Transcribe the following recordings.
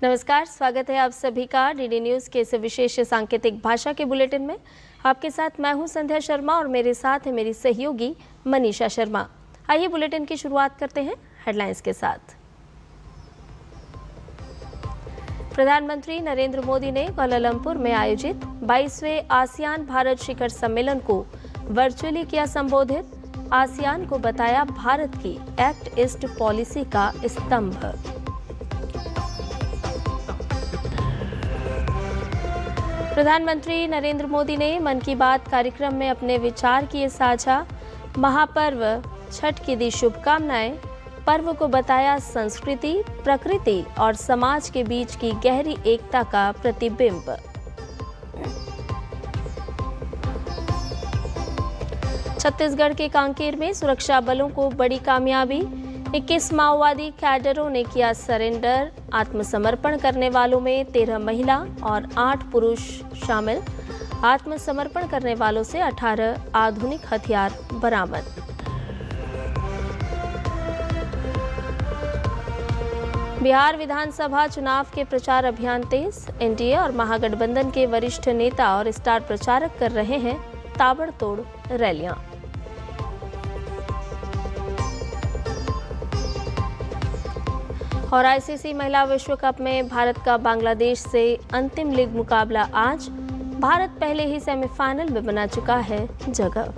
नमस्कार, स्वागत है आप सभी का डीडी न्यूज़ के इस विशेष सांकेतिक भाषा के बुलेटिन में। आपके साथ मैं हूं संध्या शर्मा और मेरे साथ है मेरी सहयोगी मनीषा शर्मा। आइए बुलेटिन की शुरुआत करते हैं हेडलाइंस के साथ। प्रधानमंत्री नरेंद्र मोदी ने कुआलालंपुर में आयोजित 22वें आसियान भारत शिखर सम्मेलन को वर्चुअली किया संबोधित। आसियान को बताया भारत की एक्ट ईस्ट पॉलिसी का स्तंभ। प्रधानमंत्री नरेंद्र मोदी ने मन की बात कार्यक्रम में अपने विचार किए साझा। महापर्व छठ की दी शुभकामनाएं। पर्व को बताया संस्कृति, प्रकृति और समाज के बीच की गहरी एकता का प्रतिबिंब। छत्तीसगढ़ के कांकेर में सुरक्षा बलों को बड़ी कामयाबी। 21 माओवादी कैडरों ने किया सरेंडर। आत्मसमर्पण करने वालों में 13 महिला और 8 पुरुष शामिल। आत्मसमर्पण करने वालों से 18 आधुनिक हथियार बरामद। बिहार विधानसभा चुनाव के प्रचार अभियान तेज। एनडीए और महागठबंधन के वरिष्ठ नेता और स्टार प्रचारक कर रहे हैं ताबड़तोड़ रैलियां। और आईसीसी महिला विश्व कप में भारत का बांग्लादेश से अंतिम लीग मुकाबला आज। भारत पहले ही सेमीफाइनल में बना चुका है जगह।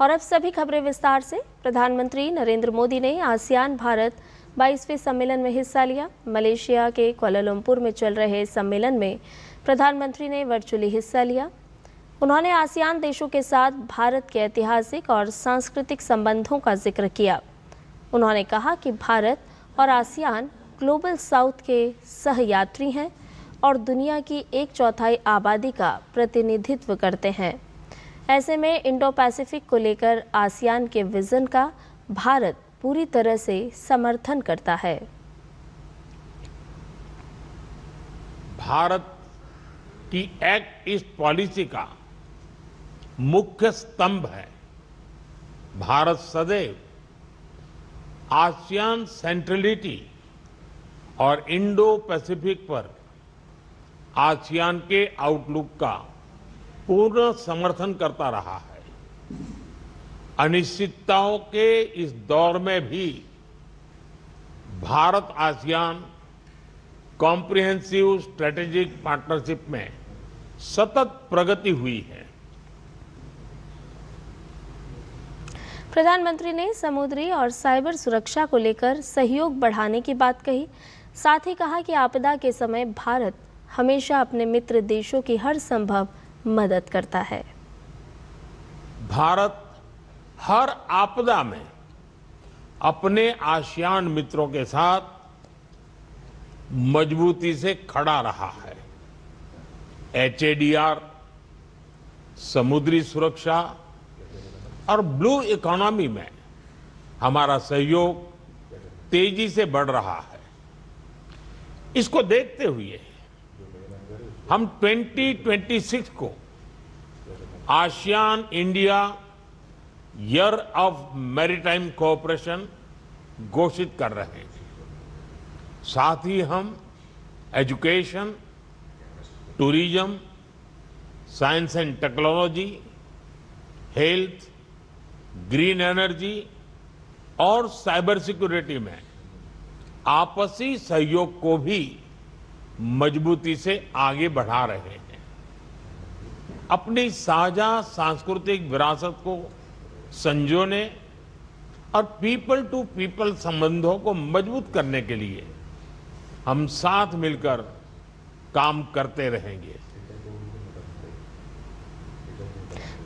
और अब सभी खबरें विस्तार से। प्रधानमंत्री नरेंद्र मोदी ने आसियान भारत 22वें सम्मेलन में हिस्सा लिया। मलेशिया के कुआलालंपुर में चल रहे सम्मेलन में प्रधानमंत्री ने वर्चुअली हिस्सा लिया। उन्होंने आसियान देशों के साथ भारत के ऐतिहासिक और सांस्कृतिक संबंधों का जिक्र किया। उन्होंने कहा कि भारत और आसियान ग्लोबल साउथ के सहयात्री हैं और दुनिया की 1/4 आबादी का प्रतिनिधित्व करते हैं। ऐसे में इंडो पैसिफिक को लेकर आसियान के विजन का भारत पूरी तरह से समर्थन करता है। भारत की एक्ट ईस्ट पॉलिसी का मुख्य स्तंभ है। भारत सदैव आसियान सेंट्रलिटी और इंडो पैसिफिक पर आसियान के आउटलुक का पूर्ण समर्थन करता रहा है। अनिश्चितताओं के इस दौर में भी Bharat ASEAN comprehensive strategic partnership में सतत प्रगति हुई है। प्रधानमंत्री ने समुद्री और साइबर सुरक्षा को लेकर सहयोग बढ़ाने की बात कही। साथ ही कहा कि आपदा के समय भारत हमेशा अपने मित्र देशों की हर संभव मदद करता है। भारत हर आपदा में अपने आसियान मित्रों के साथ मजबूती से खड़ा रहा है। एचएडीआर, समुद्री सुरक्षा और ब्लू इकोनॉमी में हमारा सहयोग तेजी से बढ़ रहा है। इसको देखते हुए हम 2026 को ASEAN India year of maritime cooperation घोषित कर रहे हैं। साथ ही हम education, tourism, science and technology, health, green energy और साइबर सिक्योरिटी में आपसी सहयोग को भी मजबूती से आगे बढ़ा रहे हैं। अपनी साझा सांस्कृतिक विरासत को संजोने और पीपल टू पीपल संबंधों को मजबूत करने के लिए हम साथ मिलकर काम करते रहेंगे।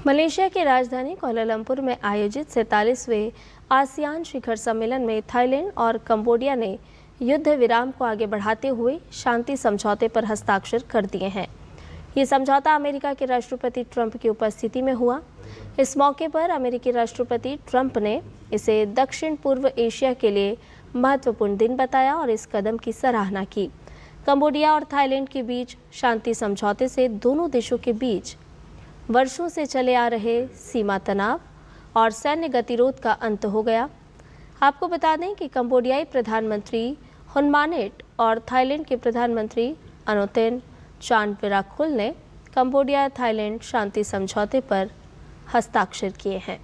मलेशिया की राजधानी कुआलालंपुर में आयोजित 47वें आसियान शिखर सम्मेलन में थाईलैंड और कंबोडिया ने युद्ध विराम को आगे बढ़ाते हुए शांति समझौते पर हस्ताक्षर कर दिए हैं। ये समझौता अमेरिका के राष्ट्रपति ट्रंप की उपस्थिति में हुआ। इस मौके पर अमेरिकी राष्ट्रपति ट्रंप ने इसे दक्षिण पूर्व एशिया के लिए महत्वपूर्ण दिन बताया और इस कदम की सराहना की। कंबोडिया और थाईलैंड के बीच शांति समझौते से दोनों देशों के बीच वर्षों से चले आ रहे सीमा तनाव और सैन्य गतिरोध का अंत हो गया। आपको बता दें कि कंबोडियाई प्रधानमंत्री हुन मानेट और थाईलैंड के प्रधानमंत्री अनुतिन चानविराकुल ने कंबोडिया थाईलैंड शांति समझौते पर हस्ताक्षर किए हैं।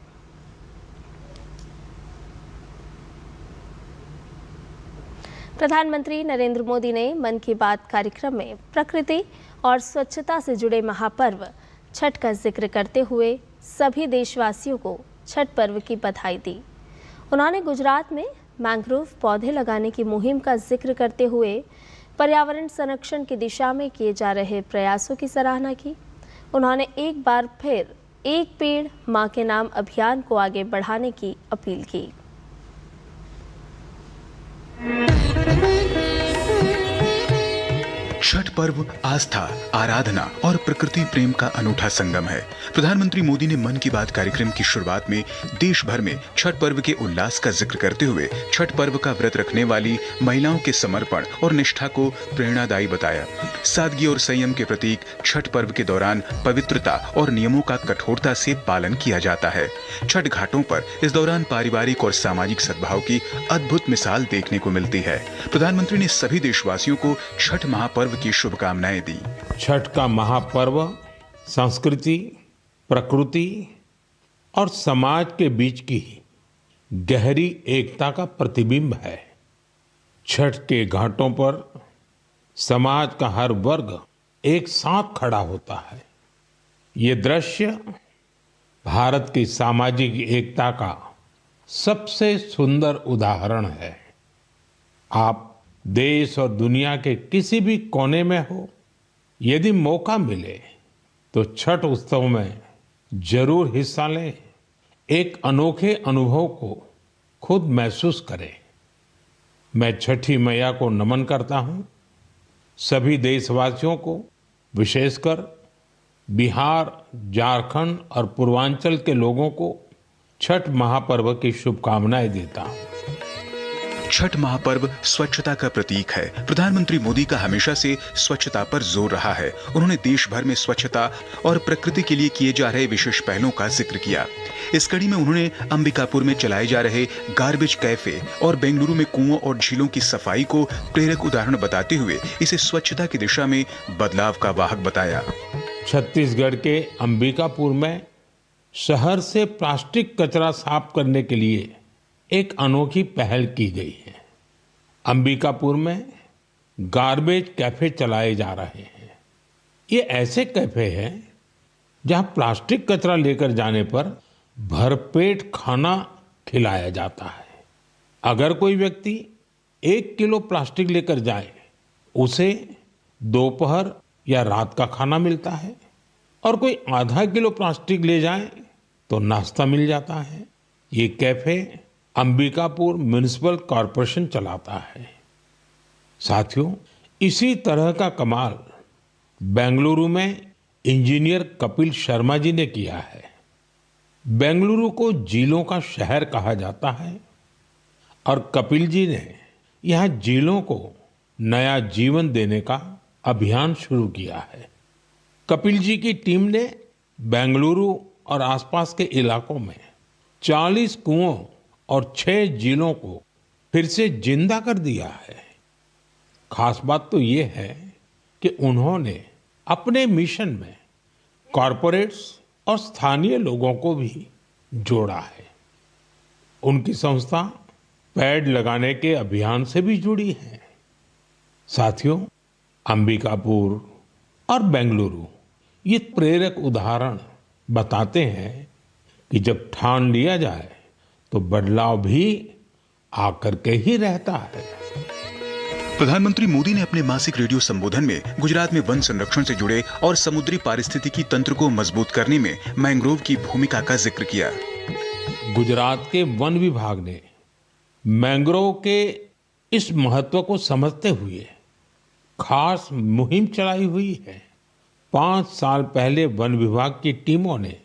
प्रधानमंत्री नरेंद्र मोदी ने मन की बात कार्यक्रम में प्रकृति और स्वच्छता से जुड़े महापर्व छठ का जिक्र करते हुए सभी देशवासियों को छठ पर्व की बधाई दी। उन्होंने गुजरात में मैंग्रोव पौधे लगाने की मुहिम का जिक्र करते हुए पर्यावरण संरक्षण की दिशा में किए जा रहे प्रयासों की सराहना की। उन्होंने एक बार फिर एक पेड़ मां के नाम अभियान को आगे बढ़ाने की अपील की। छठ पर्व आस्था, आराधना और प्रकृति प्रेम का अनूठा संगम है। प्रधानमंत्री मोदी ने मन की बात कार्यक्रम की शुरुआत में देश भर में छठ पर्व के उल्लास का जिक्र करते हुए छठ पर्व का व्रत रखने वाली महिलाओं के समर्पण और निष्ठा को प्रेरणादायी बताया। सादगी और संयम के प्रतीक छठ पर्व के दौरान पवित्रता और नियमों का कठोरता से पालन किया जाता है। छठ घाटों पर इस दौरान पारिवारिक और सामाजिक सद्भाव की अद्भुत मिसाल देखने को मिलती है। प्रधानमंत्री ने सभी देशवासियों को छठ महापर्व की शुभकामनाएं दी। छठ का महापर्व संस्कृति, प्रकृति और समाज के बीच की गहरी एकता का प्रतिबिंब है। छठ के घाटों पर समाज का हर वर्ग एक साथ खड़ा होता है। ये दृश्य भारत की सामाजिक एकता का सबसे सुंदर उदाहरण है। आप देश और दुनिया के किसी भी कोने में हो, यदि मौका मिले तो छठ उत्सव में जरूर हिस्सा लें। एक अनोखे अनुभव को खुद महसूस करें। मैं छठी मैया को नमन करता हूं। सभी देशवासियों को, विशेषकर बिहार, झारखंड और पूर्वांचल के लोगों को छठ महापर्व की शुभकामनाएं देता हूं। छठ महापर्व स्वच्छता का प्रतीक है। प्रधानमंत्री मोदी का हमेशा से स्वच्छता पर जोर रहा है। उन्होंने देश भर में स्वच्छता और प्रकृति के लिए किए जा रहे विशेष पहलों का जिक्र किया। इस कड़ी में उन्होंने अंबिकापुर में चलाए जा रहे गार्बेज कैफे और बेंगलुरु में कुओं और झीलों की सफाई को प्रेरक उदाहरण बताते हुए इसे स्वच्छता की दिशा में बदलाव का वाहक बताया। छत्तीसगढ़ के अंबिकापुर में शहर से प्लास्टिक कचरा साफ करने के लिए एक अनोखी पहल की गई है। अंबिकापुर में गार्बेज कैफे चलाए जा रहे हैं। ये ऐसे कैफे हैं जहां प्लास्टिक कचरा लेकर जाने पर भरपेट खाना खिलाया जाता है। अगर कोई व्यक्ति 1 किलो प्लास्टिक लेकर जाए, उसे दोपहर या रात का खाना मिलता है, और कोई आधा किलो प्लास्टिक ले जाए तो नाश्ता मिल जाता है। ये कैफे अंबिकापुर म्युनिसिपल कॉरपोरेशन चलाता है। साथियों, इसी तरह का कमाल बेंगलुरु में इंजीनियर कपिल शर्मा जी ने किया है। बेंगलुरु को झीलों का शहर कहा जाता है और कपिल जी ने यहाँ झीलों को नया जीवन देने का अभियान शुरू किया है। कपिल जी की टीम ने बेंगलुरु और आसपास के इलाकों में 40 कुओं और 6 झीलों को फिर से जिंदा कर दिया है। खास बात तो ये है कि उन्होंने अपने मिशन में कॉरपोरेट्स और स्थानीय लोगों को भी जोड़ा है। उनकी संस्था पेड़ लगाने के अभियान से भी जुड़ी है। साथियों, अंबिकापुर और बेंगलुरु ये प्रेरक उदाहरण बताते हैं कि जब ठान लिया जाए तो बदलाव भी आकर के ही रहता है। प्रधानमंत्री मोदी ने अपने मासिक रेडियो संबोधन में गुजरात में वन संरक्षण से जुड़े और समुद्री पारिस्थितिकी तंत्र को मजबूत करने में मैंग्रोव की भूमिका का जिक्र किया। गुजरात के वन विभाग ने मैंग्रोव के इस महत्व को समझते हुए खास मुहिम चलाई हुई है। 5 साल पहले वन विभाग की टीमों ने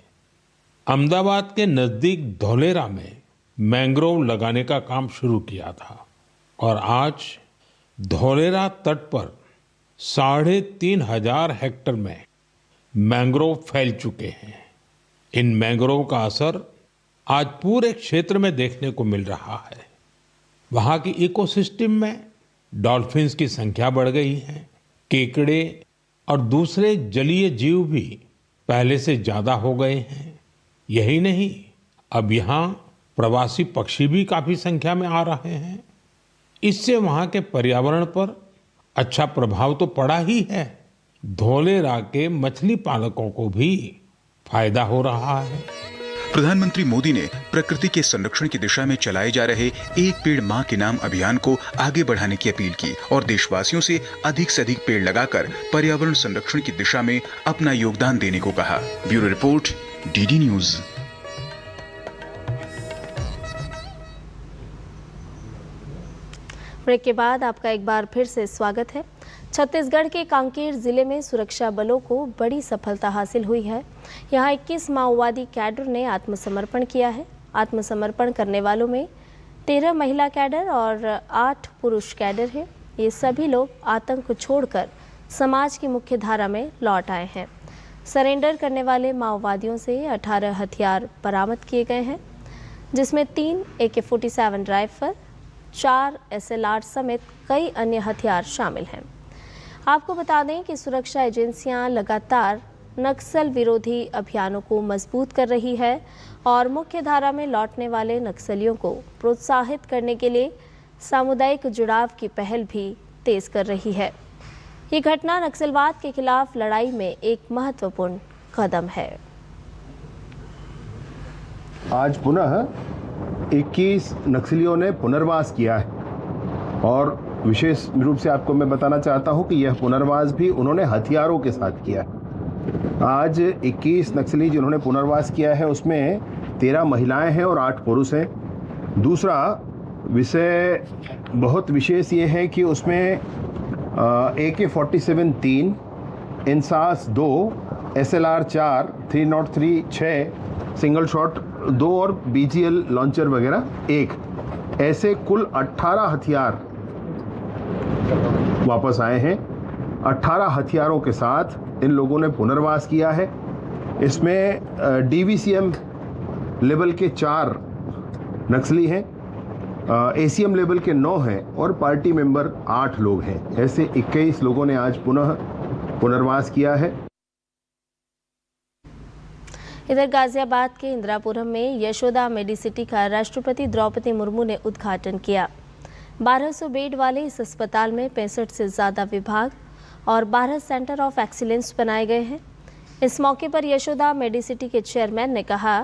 अहमदाबाद के नजदीक धौलेरा में मैंग्रोव लगाने का काम शुरू किया था और आज धौलेरा तट पर 3,500 हेक्टेयर में मैंग्रोव फैल चुके हैं। इन मैंग्रोव का असर आज पूरे क्षेत्र में देखने को मिल रहा है। वहाँ की इकोसिस्टम में डॉल्फिन्स की संख्या बढ़ गई है, केकड़े और दूसरे जलीय जीव भी पहले से ज्यादा हो गए हैं। यही नहीं, अब यहाँ प्रवासी पक्षी भी काफी संख्या में आ रहे हैं। इससे वहाँ के पर्यावरण पर अच्छा प्रभाव तो पड़ा ही है, धोलेरा के मछली पालकों को भी फायदा हो रहा है। प्रधानमंत्री मोदी ने प्रकृति के संरक्षण की दिशा में चलाए जा रहे एक पेड़ मां के नाम अभियान को आगे बढ़ाने की अपील की और देशवासियों से अधिक पेड़ लगाकर पर्यावरण संरक्षण की दिशा में अपना योगदान देने को कहा। Bureau report, DD news. Break के बाद आपका एक बार फिर से स्वागत है। छत्तीसगढ़ के कांकेर जिले में सुरक्षा बलों को बड़ी सफलता हासिल हुई है। यहां 21 माओवादी कैडर ने आत्मसमर्पण किया है। आत्मसमर्पण करने वालों में 13 महिला कैडर और 8 पुरुष कैडर हैं। ये सभी लोग आतंक को छोड़कर समाज की मुख्य धारा में लौट आए हैं। सरेंडर करने वाले माओवादियों से 18 हथियार बरामद किए गए हैं, जिसमें 3 AK-47 राइफल, 4 SLR समेत कई अन्य हथियार शामिल हैं। आपको बता दें कि सुरक्षा एजेंसियां लगातार नक्सल विरोधी अभियानों को मजबूत कर रही है और मुख्य धारा में लौटने वाले नक्सलियों को प्रोत्साहित करने के लिए सामुदायिक जुड़ाव की पहल भी तेज कर रही है। ये घटना नक्सलवाद के खिलाफ लड़ाई में एक महत्वपूर्ण कदम है। आज पुनः 21 नक्सलियों ने पुनर्वास किया है और विशेष रूप से आपको मैं बताना चाहता हूं कि यह पुनर्वास भी उन्होंने हथियारों के साथ किया है। आज 21 नक्सली जिन्होंने पुनर्वास किया है उसमें 13 महिलाएं हैं और 8 पुरुष हैं। दूसरा विषय बहुत विशेष ये है कि उसमें AK-47 3, INSAS 2, SLR 4, 303 6, single shot 2 और BGL लॉन्चर वगैरह 1, ऐसे कुल 18 हथियार वापस आए हैं। 18 हथियारों के साथ इन लोगों ने पुनर्वास किया है। इसमें DVCM लेवल के 4 नक्सली हैं, ACM लेवल के 9 हैं और पार्टी मेंबर 8 लोग हैं। ऐसे 21 लोगों ने आज पुनः पुनर्वास किया है। इधर गाजियाबाद के इंदिरापुरम में यशोदा मेडिसिटी का राष्ट्रपति द्रौपदी मुर्मू ने उद्घाटन किया। 1200 बेड वाले इस अस्पताल में 65 से ज़्यादा विभाग और 12 सेंटर ऑफ एक्सीलेंस बनाए गए हैं। इस मौके पर यशोदा मेडिसिटी के चेयरमैन ने कहा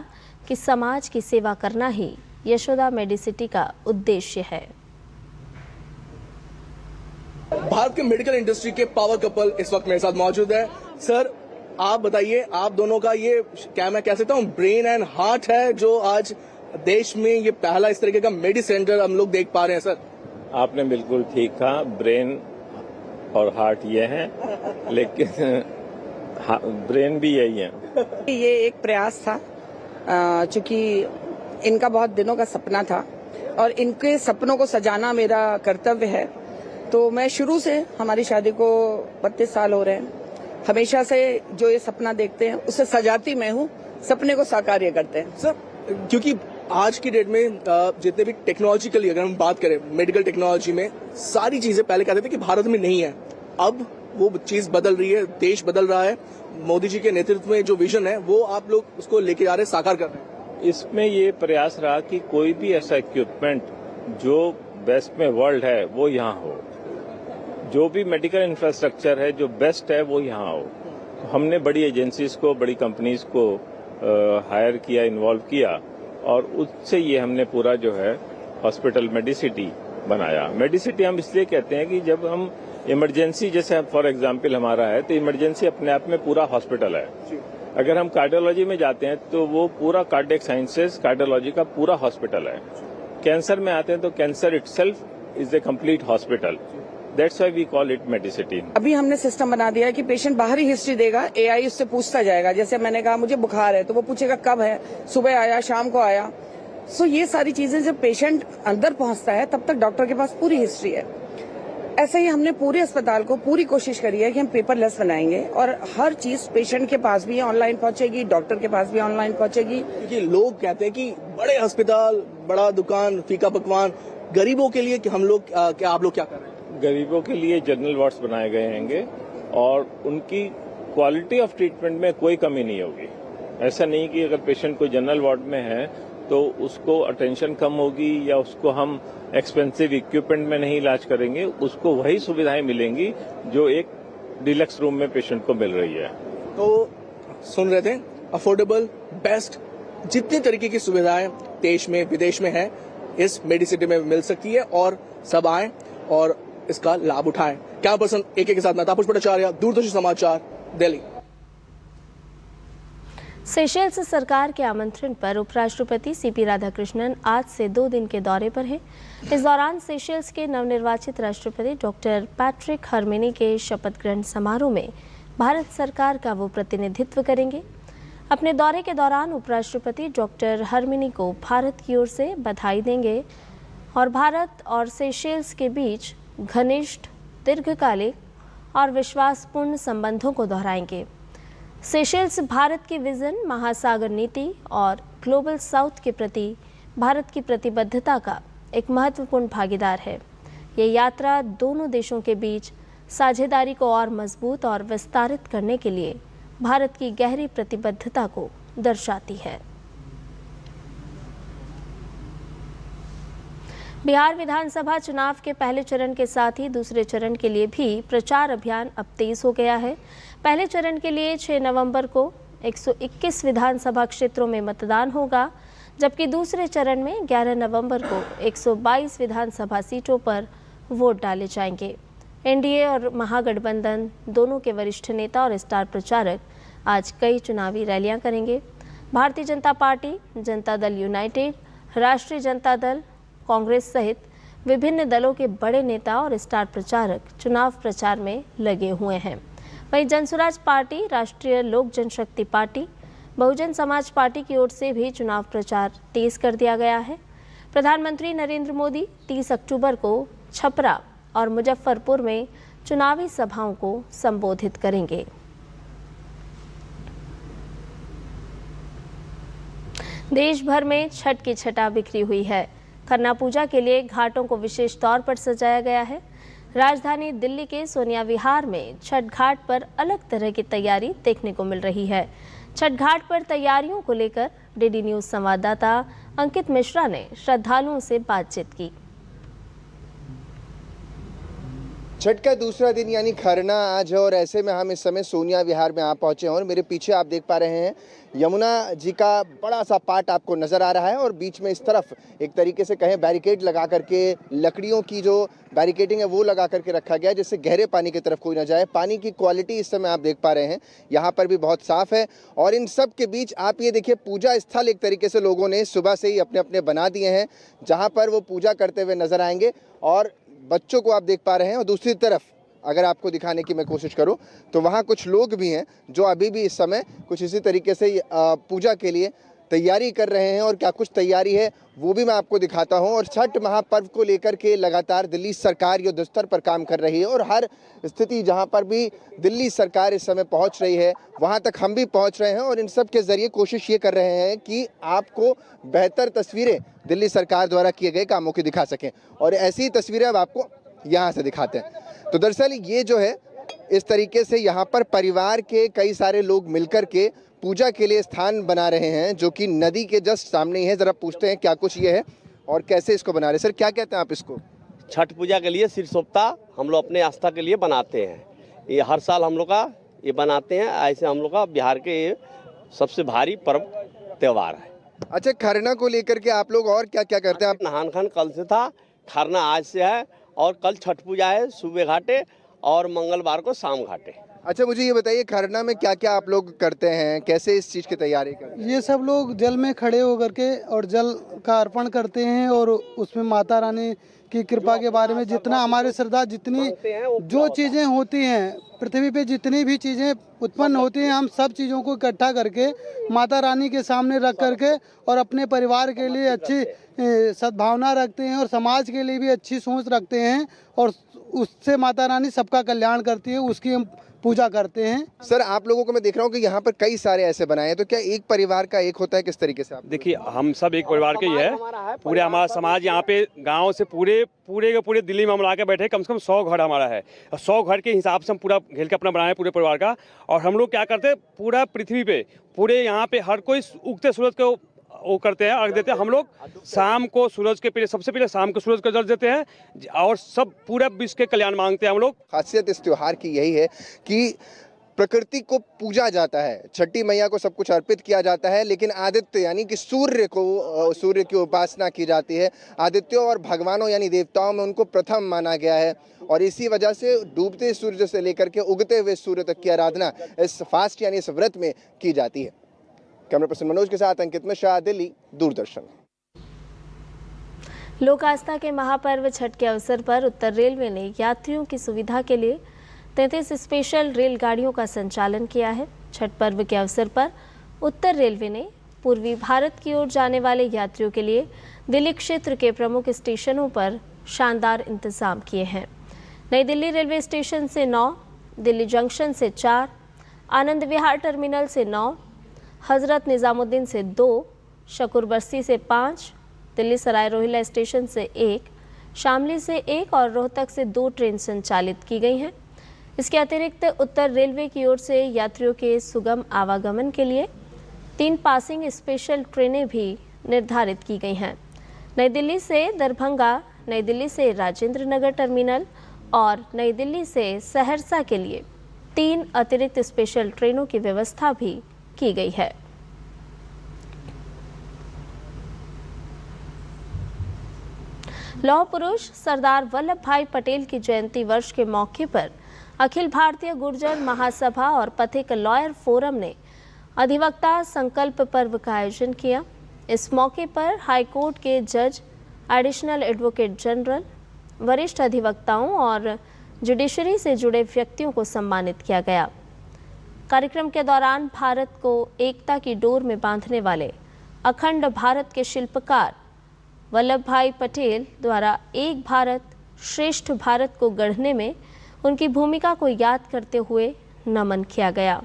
कि समाज की सेवा करना ही यशोदा मेडिसिटी का उद्देश्य है। भारत के मेडिकल इंडस्ट्री के पावर कपल इस वक्त मेरे साथ मौजूद है। सर, आप बताइए, आप दोनों का ये क्या मैं कह सकता हूँ ब्रेन एंड हार्ट है जो आज देश में ये पहला इस तरीके का मेडी सेंटर हम लोग देख पा रहे हैं। सर, आपने बिल्कुल ठीक कहा, ब्रेन और हार्ट ये हैं, लेकिन ब्रेन भी यही है। ये एक प्रयास था, चूंकि इनका बहुत दिनों का सपना था और इनके सपनों को सजाना मेरा कर्तव्य है। तो मैं शुरू से, हमारी शादी को 32 साल हो रहे हैं, हमेशा से जो ये सपना देखते हैं उसे सजाती मैं हूँ, सपने को साकार करते हैं। सर, क्योंकि आज की डेट में जितने भी टेक्नोलॉजिकली अगर हम बात करें, मेडिकल टेक्नोलॉजी में सारी चीजें पहले कहते थे कि भारत में नहीं है, अब वो चीज बदल रही है, देश बदल रहा है। मोदी जी के नेतृत्व में जो विजन है वो आप लोग उसको लेके जा रहे हैं, साकार कर रहे हैं। इसमें ये प्रयास रहा कि कोई भी ऐसा इक्विपमेंट जो बेस्ट में वर्ल्ड है वो यहाँ हो, जो भी मेडिकल इंफ्रास्ट्रक्चर है जो बेस्ट है वो यहाँ हो। हमने बड़ी एजेंसीज को, बड़ी कंपनीज को हायर किया, इन्वॉल्व किया और उससे ये हमने पूरा जो है हॉस्पिटल मेडिसिटी बनाया। मेडिसिटी हम इसलिए कहते हैं कि जब हम इमरजेंसी, जैसे फॉर एग्जांपल हमारा है, तो इमरजेंसी अपने आप में पूरा हॉस्पिटल है। अगर हम कार्डियोलॉजी में जाते हैं तो वो पूरा कार्डियक साइंसेज, कार्डियोलॉजी का पूरा हॉस्पिटल है। कैंसर में आते हैं तो cancer itself is a complete hospital. That's why we call it medicity. अभी हमने सिस्टम बना दिया है कि पेशेंट बाहरी हिस्ट्री देगा, AI उससे पूछता जाएगा। जैसे मैंने कहा मुझे बुखार है तो वो पूछेगा कब है, सुबह आया, शाम को आया। सो ये सारी चीजें जब पेशेंट अंदर पहुंचता है तब तक डॉक्टर के पास पूरी हिस्ट्री है। ऐसे ही हमने पूरे अस्पताल को पूरी कोशिश करी है कि हम पेपरलेस बनाएंगे और हर चीज पेशेंट के पास भी ऑनलाइन पहुंचेगी, डॉक्टर के पास भी ऑनलाइन पहुंचेगी। क्योंकि लोग कहते हैं कि बड़े अस्पताल, बड़ा दुकान, फीका पकवान, गरीबों के लिए कि हम लोग क्या आप लोग क्या कर रहे हैं? गरीबों के लिए जनरल वार्ड्स बनाए गए हैंगे और उनकी क्वालिटी ऑफ ट्रीटमेंट में कोई कमी नहीं होगी। ऐसा नहीं कि अगर पेशेंट कोई जनरल वार्ड में है तो उसको अटेंशन कम होगी या उसको हम एक्सपेंसिव इक्विपमेंट में नहीं इलाज करेंगे, उसको वही सुविधाएं मिलेंगी जो एक डिलक्स रूम में पेशेंट को मिल रही है। तो सुन रहे थे, अफोर्डेबल, बेस्ट, जितनी तरीके की सुविधाएं देश में विदेश में है इस मेडिसिटी में मिल सकती है और सब आए और इसका लाभ उठाएं। कैमरा पर्सन AK के साथ मैं तापस भट्टाचार्य, दूरदर्शन समाचार, दिल्ली। सेशेल्स सरकार के आमंत्रण पर उपराष्ट्रपति CP राधाकृष्णन आज से 2 दिन के दौरे पर हैं। इस दौरान सेशेल्स के नवनिर्वाचित राष्ट्रपति डॉक्टर पैट्रिक हर्मिनी के शपथ ग्रहण समारोह में भारत सरकार का वो प्रतिनिधित्व करेंगे। अपने दौरे के दौरान उपराष्ट्रपति डॉक्टर हर्मिनी को भारत की ओर से बधाई देंगे और भारत और सेशेल्स के बीच घनिष्ठ, दीर्घकालिक और विश्वासपूर्ण संबंधों को दोहराएंगे। सेशेल्स भारत की विजन, महासागर नीति और ग्लोबल साउथ के प्रति भारत की प्रतिबद्धता का एक महत्वपूर्ण भागीदार है। ये यात्रा दोनों देशों के बीच साझेदारी को और मजबूत और विस्तारित करने के लिए भारत की गहरी प्रतिबद्धता को दर्शाती है। बिहार विधानसभा चुनाव के पहले चरण के साथ ही दूसरे चरण के लिए भी प्रचार अभियान अब तेज हो गया है। पहले चरण के लिए 6 नवंबर को 121 विधानसभा क्षेत्रों में मतदान होगा, जबकि दूसरे चरण में 11 नवंबर को 122 विधानसभा सीटों पर वोट डाले जाएंगे। एनडीए और महागठबंधन दोनों के वरिष्ठ नेता और स्टार प्रचारक आज कई चुनावी रैलियां करेंगे। भारतीय जनता पार्टी, जनता दल यूनाइटेड, राष्ट्रीय जनता दल, कांग्रेस सहित विभिन्न दलों के बड़े नेता और स्टार प्रचारक चुनाव प्रचार में लगे हुए हैं। वहीं जनसुराज पार्टी, राष्ट्रीय लोक जनशक्ति पार्टी, बहुजन समाज पार्टी की ओर से भी चुनाव प्रचार तेज कर दिया गया है। प्रधानमंत्री नरेंद्र मोदी 30 अक्टूबर को छपरा और मुजफ्फरपुर में चुनावी सभाओं को संबोधित करेंगे। देश भर में छठ की छटा बिखरी हुई है। खरना पूजा के लिए घाटों को विशेष तौर पर सजाया गया है। राजधानी दिल्ली के सोनिया विहार में छठ घाट पर अलग तरह की तैयारी देखने को मिल रही है। छठ घाट पर तैयारियों को लेकर डीडी न्यूज संवाददाता अंकित मिश्रा ने श्रद्धालुओं से बातचीत की। छठ का दूसरा दिन यानी खरना आज है और ऐसे में हम इस समय सोनिया विहार में आ पहुंचे हैं और मेरे पीछे आप देख पा रहे हैं यमुना जी का बड़ा सा पाट आपको नजर आ रहा है और बीच में इस तरफ एक तरीके से कहें बैरिकेड लगा करके, लकड़ियों की जो बैरिकेडिंग है वो लगा करके रखा गया है जिससे गहरे पानी की तरफ कोई ना जाए। पानी की क्वालिटी इस समय आप देख पा रहे हैं यहाँ पर भी बहुत साफ है और इन सब के बीच आप ये देखिए पूजा स्थल एक तरीके से लोगों ने सुबह से ही अपने अपने बना दिए हैं जहाँ पर वो पूजा करते हुए नजर आएंगे और बच्चों को आप देख पा रहे हैं। और दूसरी तरफ अगर आपको दिखाने की मैं कोशिश करूं तो वहां कुछ लोग भी हैं जो अभी भी इस समय कुछ इसी तरीके से पूजा के लिए तैयारी कर रहे हैं और क्या कुछ तैयारी है वो भी मैं आपको दिखाता हूं। और छठ महापर्व को लेकर के लगातार दिल्ली सरकार युद्ध स्तर पर काम कर रही है और हर स्थिति जहां पर भी दिल्ली सरकार इस समय पहुंच रही है वहां तक हम भी पहुंच रहे हैं और इन सब के जरिए कोशिश ये कर रहे हैं कि आपको बेहतर तस्वीरें दिल्ली सरकार द्वारा किए गए कामों की दिखा सकें और ऐसी तस्वीरें अब आपको यहाँ से दिखाते हैं। तो दरअसल ये जो है इस तरीके से यहाँ पर परिवार के कई सारे लोग मिलकर के पूजा के लिए स्थान बना रहे हैं जो कि नदी के जस्ट सामने ही है। जरा पूछते हैं क्या कुछ ये है और कैसे इसको बना रहे हैं। सर क्या कहते हैं आप इसको? छठ पूजा के लिए सिरसोप्ता हम लोग अपने आस्था के लिए बनाते हैं। ये हर साल हम लोग का ये बनाते हैं। ऐसे हम लोग का बिहार के ये सबसे भारी पर्व त्यौहार है। अच्छा, खरना को लेकर के आप लोग और क्या क्या करते हैं? आप नहान खान कल से था, खरना आज से है और कल छठ पूजा है सुबह घाटे और मंगलवार को शाम घाटे। अच्छा, मुझे ये बताइए खरना में क्या क्या आप लोग करते हैं, कैसे इस चीज़ की तैयारी करते हैं? ये सब लोग जल में खड़े होकर के और जल का अर्पण करते हैं और उसमें माता रानी की कृपा के बारे में जितना हमारे श्रद्धा, जितनी जो चीज़ें होती हैं पृथ्वी पे, जितनी भी चीज़ें उत्पन्न होती हैं, हम सब चीज़ों को इकट्ठा करके माता रानी के सामने रख करके और अपने परिवार के लिए अच्छी सद्भावना रखते हैं और समाज के लिए भी अच्छी सोच रखते हैं और उससे माता रानी सबका कल्याण करती है। उसकी हम पूजा करते हैं। सर आप लोगों को मैं देख रहा हूँ कि यहाँ पर कई सारे ऐसे बनाए हैं, तो क्या एक परिवार का एक होता है, किस तरीके से आप? देखिए हम सब एक परिवार के ही है, पूरे हमारा समाज यहाँ पे गांव से पूरे दिल्ली में हम ला के बैठे, कम से कम 100 घर हमारा है। 100 घर के हिसाब से हम पूरा घेर के अपना बनाए पूरे परिवार का। और हम लोग क्या करते हैं, पूरा पृथ्वी पे पूरे यहाँ पे हर कोई उगते सूरज को वो करते हैं, अर्घ देते हैं। हम लोग शाम को सूरज के पहले, सबसे पहले शाम को सूरज को अर्घ देते हैं और सब पूरा विश्व के कल्याण मांगते हैं हम लोग। खासियत इस त्योहार की यही है कि प्रकृति को पूजा जाता है, छठी मैया को सब कुछ अर्पित किया जाता है, लेकिन आदित्य यानी कि सूर्य की उपासना की जाती है। आदित्यों और भगवानों यानी देवताओं में उनको प्रथम माना गया है और इसी वजह से डूबते सूर्य से लेकर के उगते हुए सूर्य तक की आराधना इस फास्ट यानी इस व्रत में की जाती है। कैमरा पर्सन मनोज के साथ अंकित मिश्रा, दिल्ली, दूरदर्शन। लोक आस्था के महापर्व छठ के अवसर पर उत्तर रेलवे ने यात्रियों की सुविधा के लिए 33 स्पेशल रेलगाड़ियों का संचालन किया है। छठ पर्व के अवसर पर उत्तर रेलवे ने पूर्वी भारत की ओर जाने वाले यात्रियों के लिए दिल्ली क्षेत्र के प्रमुख स्टेशनों पर शानदार इंतजाम किए हैं। नई दिल्ली रेलवे स्टेशन से 9, दिल्ली जंक्शन से 4, आनंद विहार टर्मिनल से 9, हजरत निजामुद्दीन से 2, शकूरबस्ती से 5, दिल्ली सराय रोहिल्ला स्टेशन से 1, शामली से 1 और रोहतक से 2 ट्रेन संचालित की गई हैं। इसके अतिरिक्त उत्तर रेलवे की ओर से यात्रियों के सुगम आवागमन के लिए 3 पासिंग स्पेशल ट्रेनें भी निर्धारित की गई हैं। नई दिल्ली से दरभंगा, नई दिल्ली से राजेंद्र नगर टर्मिनल और नई दिल्ली से सहरसा के लिए 3 अतिरिक्त स्पेशल ट्रेनों की व्यवस्था भी की गई है। लौह पुरुष सरदार वल्लभ भाई पटेल की जयंती वर्ष के मौके पर अखिल भारतीय गुर्जर महासभा और पथिक लॉयर फोरम ने अधिवक्ता संकल्प पर्व का आयोजन किया। इस मौके पर हाईकोर्ट के जज, एडिशनल एडवोकेट जनरल, वरिष्ठ अधिवक्ताओं और जुडिशरी से जुड़े व्यक्तियों को सम्मानित किया गया। कार्यक्रम के दौरान भारत को एकता की डोर में बांधने वाले अखंड भारत के शिल्पकार वल्लभ भाई पटेल द्वारा एक भारत श्रेष्ठ भारत को गढ़ने में उनकी भूमिका को याद करते हुए नमन किया गया।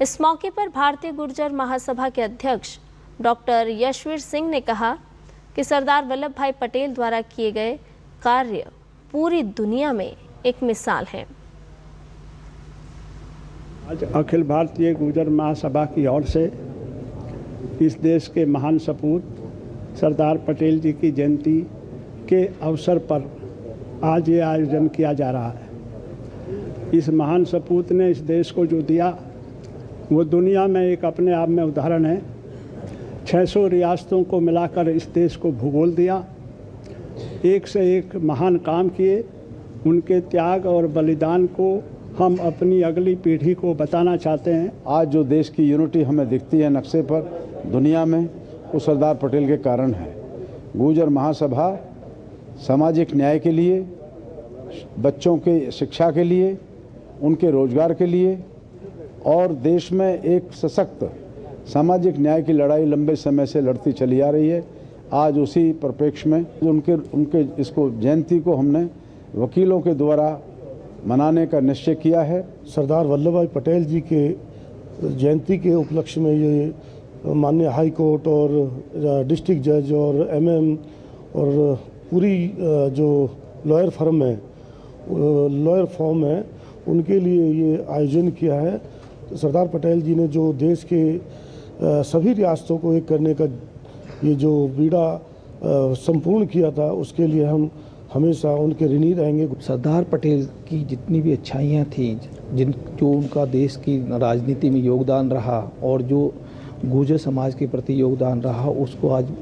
इस मौके पर भारतीय गुर्जर महासभा के अध्यक्ष डॉक्टर यशवीर सिंह ने कहा कि सरदार वल्लभ भाई पटेल द्वारा किए गए कार्य पूरी दुनिया में एक मिसाल है। आज अखिल भारतीय गुर्जर महासभा की ओर से इस देश के महान सपूत सरदार पटेल जी की जयंती के अवसर पर आज ये आयोजन किया जा रहा है। इस महान सपूत ने इस देश को जो दिया वो दुनिया में एक अपने आप में उदाहरण है। 600 रियासतों को मिलाकर इस देश को भूगोल दिया, एक से एक महान काम किए। उनके त्याग और बलिदान को हम अपनी अगली पीढ़ी को बताना चाहते हैं। आज जो देश की यूनिटी हमें दिखती है नक्शे पर दुनिया में, वो सरदार पटेल के कारण है। गुर्जर महासभा सामाजिक न्याय के लिए, बच्चों के शिक्षा के लिए, उनके रोजगार के लिए और देश में एक सशक्त सामाजिक न्याय की लड़ाई लंबे समय से लड़ती चली आ रही है। आज उसी परिप्रेक्ष्य में उनके इसको जयंती को हमने वकीलों के द्वारा मनाने का निश्चय किया है। सरदार वल्लभ भाई पटेल जी के जयंती के उपलक्ष्य में ये माननीय हाई कोर्ट और डिस्ट्रिक्ट जज और एमएम और पूरी जो लॉयर फॉर्म है उनके लिए ये आयोजन किया है। तो सरदार पटेल जी ने जो देश के सभी रियासतों को एक करने का ये जो बीड़ा संपूर्ण किया था, उसके लिए हम हमेशा उनके ऋणी रहेंगे। सरदार पटेल की जितनी भी अच्छाइयाँ थी, जो उनका देश की राजनीति में योगदान रहा और जो गुर्जर समाज के प्रति योगदान रहा, उसको आज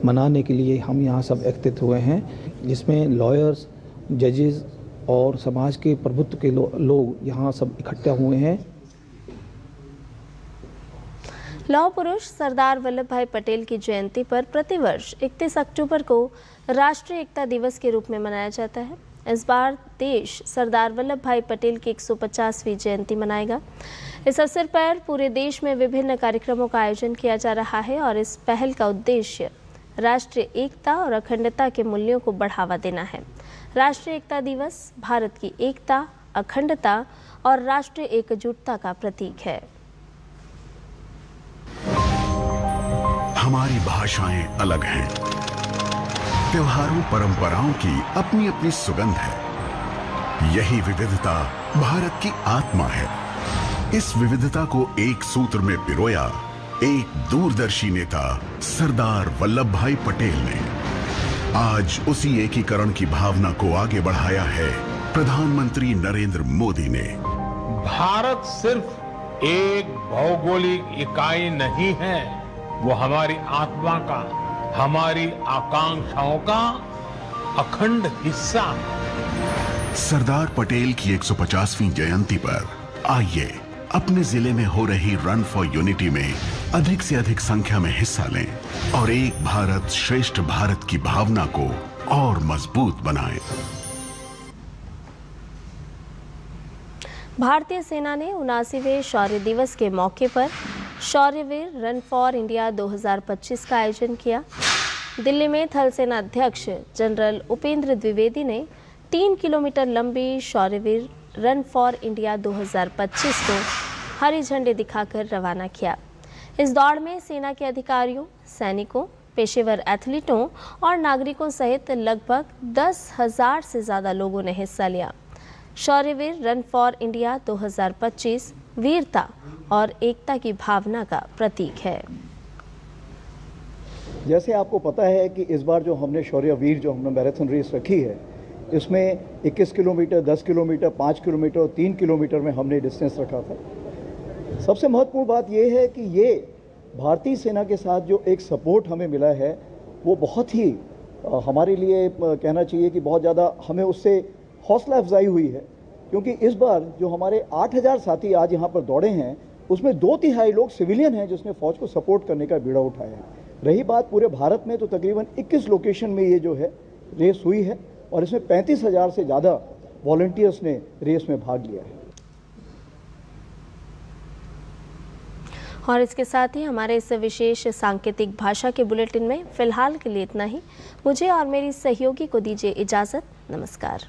मनाने के लिए हम यहाँ सब एकत्रित हुए हैं, जिसमें लॉयर्स, जजेस और समाज के प्रभुत्व के लोग यहाँ सब इकट्ठा हुए हैं। लौह पुरुष सरदार वल्लभ भाई पटेल की जयंती पर प्रतिवर्ष 31 अक्टूबर को राष्ट्रीय एकता दिवस के रूप में मनाया जाता है। इस बार देश सरदार वल्लभ भाई पटेल की 150वीं जयंती मनाएगा। इस अवसर पर पूरे देश में विभिन्न कार्यक्रमों का आयोजन किया जा रहा है और इस पहल का उद्देश्य राष्ट्रीय एकता और अखंडता के मूल्यों को बढ़ावा देना है। राष्ट्रीय एकता दिवस भारत की एकता, अखंडता और राष्ट्रीय एकजुटता का प्रतीक है। हमारी भाषाएं अलग हैं, त्योहारों परंपराओं की अपनी अपनी सुगंध है। यही विविधता भारत की आत्मा है। इस विविधता को एक सूत्र में पिरोया एक दूरदर्शी नेता सरदार वल्लभ भाई पटेल ने। आज उसी एकीकरण की भावना को आगे बढ़ाया है प्रधानमंत्री नरेंद्र मोदी ने। भारत सिर्फ एक भौगोलिक इकाई नहीं है, वो हमारी आत्मा का, हमारी आकांक्षाओं का अखंड हिस्सा है। सरदार पटेल की 150वीं जयंती पर आइए अपने जिले में हो रही रन फॉर यूनिटी में अधिक से अधिक संख्या में हिस्सा लें और एक भारत श्रेष्ठ भारत की भावना को और मजबूत बनाएं। भारतीय सेना ने 79वें शौर्य दिवस के मौके पर शौर्यवीर रन फॉर इंडिया 2025 का आयोजन किया। दिल्ली में थल सेना अध्यक्ष जनरल उपेंद्र द्विवेदी ने 3 किलोमीटर लंबी शौर्यवीर रन फॉर इंडिया 2025 को हरी झंडी दिखाकर रवाना किया। इस दौड़ में सेना के अधिकारियों, सैनिकों, पेशेवर एथलीटों और नागरिकों सहित लगभग 10,000 से ज़्यादा लोगों ने हिस्सा लिया। शौर्यवीर रन फॉर इंडिया 2025 वीरता और एकता की भावना का प्रतीक है। जैसे आपको पता है कि इस बार जो हमने शौर्यवीर जो हमने मैराथन रेस रखी है, इसमें 21 किलोमीटर, 10 किलोमीटर, 5 किलोमीटर और 3 किलोमीटर में हमने डिस्टेंस रखा था। सबसे महत्वपूर्ण बात यह है कि ये भारतीय सेना के साथ जो एक सपोर्ट हमें मिला है वो बहुत ही हमारे लिए कहना चाहिए कि बहुत ज़्यादा हमें उससे हौसला अफजाई हुई है, क्योंकि इस बार जो हमारे 8,000 साथी आज यहाँ पर दौड़े हैं उसमें 2/3 लोग सिविलियन हैं जिसने फौज को सपोर्ट करने का बीड़ा उठाया है। रही बात पूरे भारत में, तो तकरीबन 21 लोकेशन में ये जो है रेस हुई है और इसमें 35,000 से ज़्यादा वॉलंटियर्स ने रेस में भाग लिया है। और इसके साथ ही हमारे इस विशेष सांकेतिक भाषा के बुलेटिन में फिलहाल के लिए इतना ही। मुझे और मेरी सहयोगी को दीजिए इजाज़त। नमस्कार।